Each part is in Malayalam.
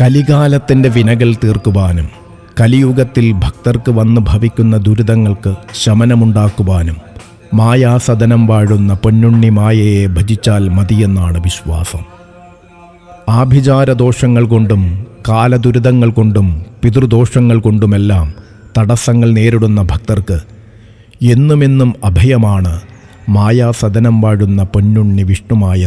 കലികാലത്തിൻ്റെ വിനകൾ തീർക്കുവാനും കലിയുഗത്തിൽ ഭക്തർക്ക് വന്ന് ഭവിക്കുന്ന ദുരിതങ്ങൾക്ക് ശമനമുണ്ടാക്കുവാനും മായാസദനം വാഴുന്ന പൊന്നുണ്ണി മായയെ ഭജിച്ചാൽ മതിയെന്നാണ് വിശ്വാസം. ആഭിചാരദോഷങ്ങൾ കൊണ്ടും കാലദുരിതങ്ങൾ കൊണ്ടും പിതൃദോഷങ്ങൾ കൊണ്ടുമെല്ലാം തടസ്സങ്ങൾ നേരിടുന്ന ഭക്തർക്ക് എന്നുമെന്നും അഭയമാണ് മായാസദനം വാഴുന്ന പൊന്നുണ്ണി വിഷ്ണുമായ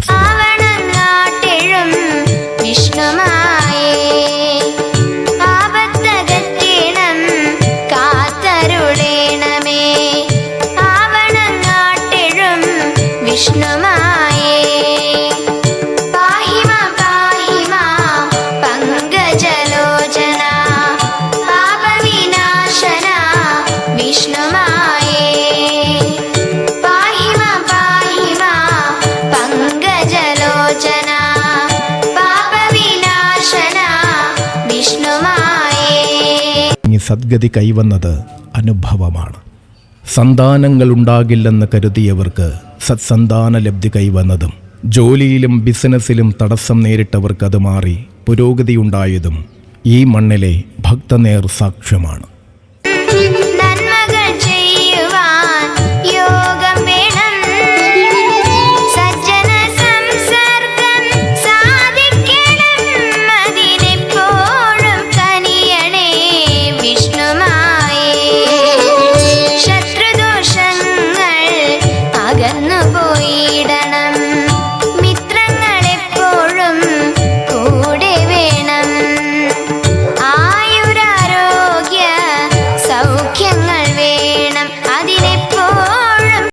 സദ്ഗതി കൈവന്നത് അനുഭവമാണ്. സന്താനങ്ങളുണ്ടാകില്ലെന്ന് കരുതിയവർക്ക് സത്സന്താന ലബ്ധി കൈവന്നതും ജോലിയിലും ബിസിനസ്സിലും തടസ്സം നേരിട്ടവർക്കത് മാറി പുരോഗതിയുണ്ടായതും ഈ മണ്ണിലെ ഭക്തനേർ സാക്ഷ്യമാണ്.